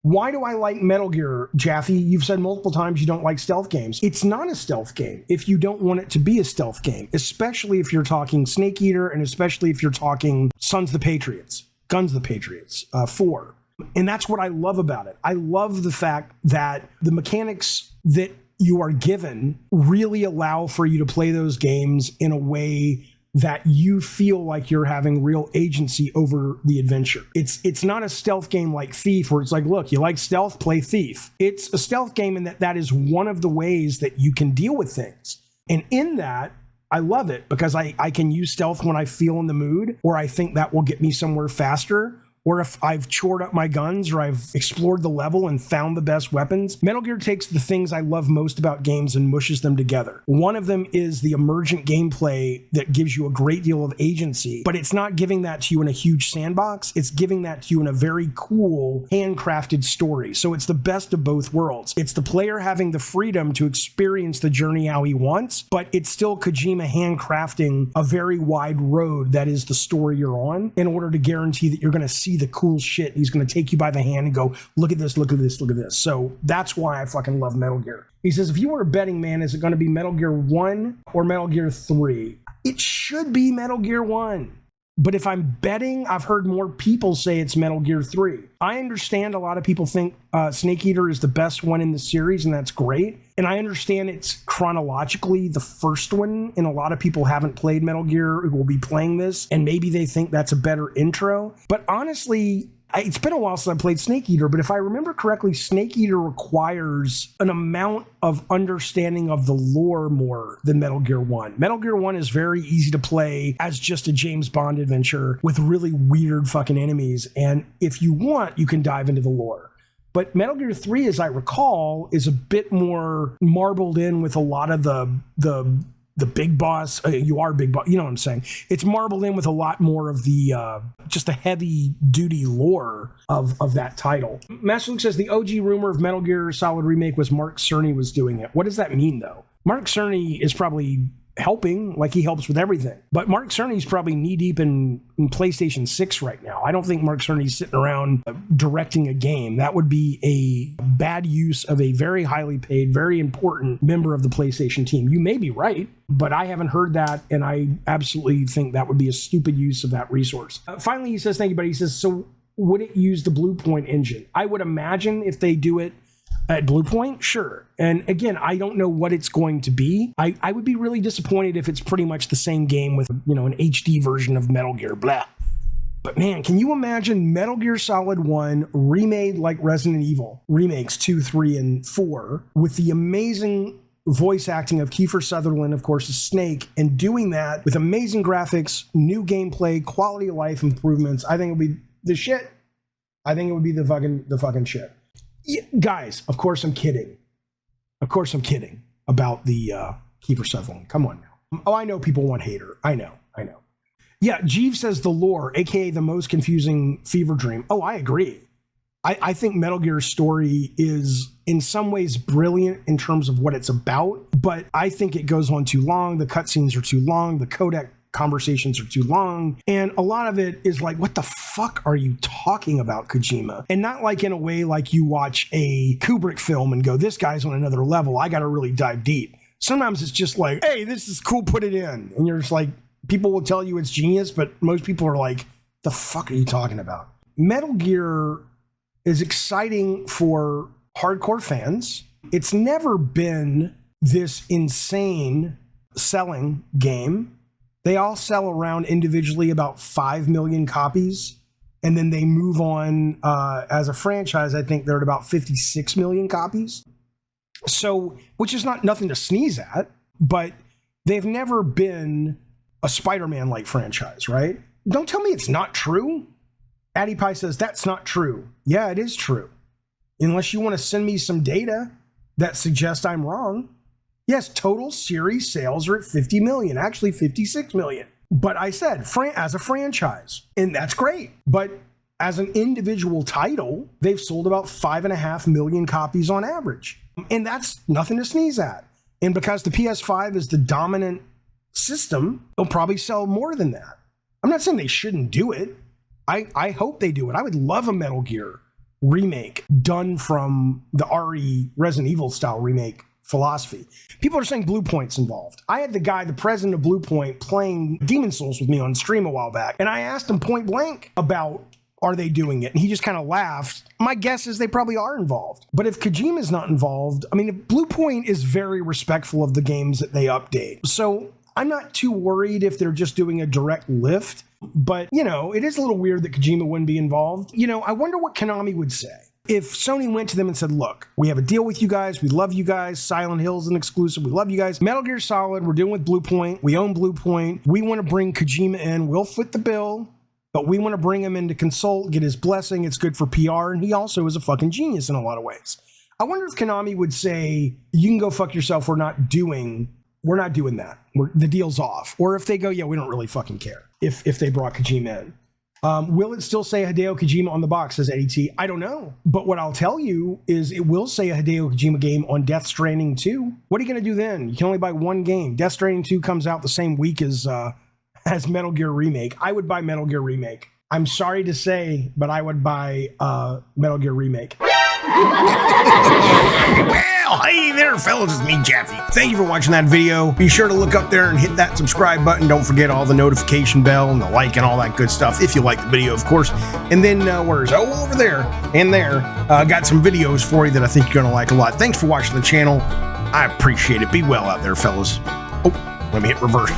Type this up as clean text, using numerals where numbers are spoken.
Why do I like Metal Gear, Jaffe? You've said multiple times you don't like stealth games. It's not a stealth game if you don't want it to be a stealth game, especially if you're talking Snake Eater and especially if you're talking Sons of the Patriots, Guns of the Patriots 4. And that's what I love about it. I love the fact that the mechanics that you are given really allow for you to play those games in a way that you feel like you're having real agency over the adventure. It's not a stealth game like Thief where it's like, look, you like stealth, play Thief. It's a stealth game in that is one of the ways that you can deal with things. And in that, I love it because I can use stealth when I feel in the mood or I think that will get me somewhere faster. Or if I've chored up my guns or I've explored the level and found the best weapons. Metal Gear takes the things I love most about games and mushes them together. One of them is the emergent gameplay that gives you a great deal of agency, but it's not giving that to you in a huge sandbox. It's giving that to you in a very cool, handcrafted story. So it's the best of both worlds. It's the player having the freedom to experience the journey how he wants, but it's still Kojima handcrafting a very wide road that is the story you're on in order to guarantee that you're going to see the cool shit. He's going to take you by the hand and go, look at this, look at this, look at this. So that's why I fucking love Metal Gear. He says, if you were a betting man, is it going to be Metal Gear 1 or Metal Gear 3? It should be Metal Gear 1. But if I'm betting, I've heard more people say it's Metal Gear 3. I understand a lot of people think Snake Eater is the best one in the series, and that's great. And I understand it's chronologically the first one, and a lot of people haven't played Metal Gear who will be playing this, and maybe they think that's a better intro. But honestly, it's been a while since I played Snake Eater, but if I remember correctly, Snake Eater requires an amount of understanding of the lore more than Metal Gear 1. Metal Gear 1 is very easy to play as just a James Bond adventure with really weird fucking enemies, and if you want, you can dive into the lore. But Metal Gear 3, as I recall, is a bit more marbled in with a lot of the big boss. You are big boss, you know what I'm saying? It's marbled in with a lot more of the just the heavy duty lore of that title. Master Luke says the OG rumor of Metal Gear Solid Remake was Mark Cerny was doing it. What does that mean though? Mark Cerny is probably helping, like he helps with everything. But Mark Cerny's probably knee deep in PlayStation 6 right now. I don't think Mark Cerny's sitting around directing a game. That would be a bad use of a very highly paid, very important member of the PlayStation team. You may be right, but I haven't heard that, and I absolutely think that would be a stupid use of that resource. Finally, he says, thank you, buddy. He says, so would it use the Bluepoint engine? I would imagine if they do it at Bluepoint, sure. And again, I don't know what it's going to be. I would be really disappointed if it's pretty much the same game with, you know, an HD version of Metal Gear, blah. But man, can you imagine Metal Gear Solid 1 remade like Resident Evil, remakes 2, 3, and 4, with the amazing voice acting of Kiefer Sutherland, of course, as Snake, and doing that with amazing graphics, new gameplay, quality of life improvements. I think it would be the shit. I think it would be the fucking shit. Yeah, guys, of course I'm kidding. Of course I'm kidding about the Kiefer Sutherland. Come on now. Oh, I know people want Hater. I know. Yeah, Jeeves says the lore, aka the most confusing fever dream. Oh, I agree. I think Metal Gear's story is in some ways brilliant in terms of what it's about, but I think it goes on too long. The cutscenes are too long. The codec conversations are too long, and a lot of it is like, what the fuck are you talking about, Kojima? And not like in a way like you watch a Kubrick film and go, this guy's on another level, I gotta really dive deep. Sometimes it's just like, hey, this is cool, put it in, and you're just like, people will tell you it's genius, but most people are like, the fuck are you talking about? Metal Gear is exciting for hardcore fans. It's never been this insane selling game. They all sell around individually about 5 million copies, and then they move on as a franchise. I think they're at about 56 million copies. So, which is nothing to sneeze at, but they've never been a Spider-Man-like franchise, right? Don't tell me it's not true. Addy Pie says, that's not true. Yeah, it is true. Unless you want to send me some data that suggests I'm wrong. Yes, total series sales are at 50 million, actually 56 million. But I said, as a franchise, and that's great. But as an individual title, they've sold about 5.5 million copies on average. And that's nothing to sneeze at. And because the PS5 is the dominant system, they'll probably sell more than that. I'm not saying they shouldn't do it. I hope they do it. I would love a Metal Gear remake done from the Resident Evil style remake philosophy. People are saying Blue Point's involved. I had the president of Blue Point, playing Demon Souls with me on stream a while back, and I asked him point blank about, are they doing it? And he just kind of laughed. My guess is they probably are involved. But if Kojima's not involved, I mean, Blue Point is very respectful of the games that they update. So I'm not too worried if they're just doing a direct lift. But, you know, it is a little weird that Kojima wouldn't be involved. You know, I wonder what Konami would say if Sony went to them and said, look, we have a deal with you guys. We love you guys. Silent Hill's an exclusive. We love you guys. Metal Gear Solid, we're dealing with Blue Point. We own Blue Point. We want to bring Kojima in. We'll foot the bill. But we want to bring him in to consult, get his blessing. It's good for PR. And he also is a fucking genius in a lot of ways. I wonder if Konami would say, you can go fuck yourself. We're not doing that. The deal's off. Or if they go, yeah, we don't really fucking care if they brought Kojima in. Will it still say Hideo Kojima on the box, says Eddie T? I don't know. But what I'll tell you is it will say a Hideo Kojima game on Death Stranding 2. What are you going to do then? You can only buy one game. Death Stranding 2 comes out the same week as Metal Gear Remake. I would buy Metal Gear Remake. I'm sorry to say, but I would buy Metal Gear Remake. Well, hey there, fellas, it's me, Jaffe. Thank you for watching that video. Be sure to look up there and hit that subscribe button. Don't forget all the notification bell and the like and all that good stuff, if you like the video, of course. And then, where's over there and there, got some videos for you that I think you're gonna like a lot. Thanks for watching the channel. I appreciate it. Be well out there, fellas. Oh, let me hit reverse.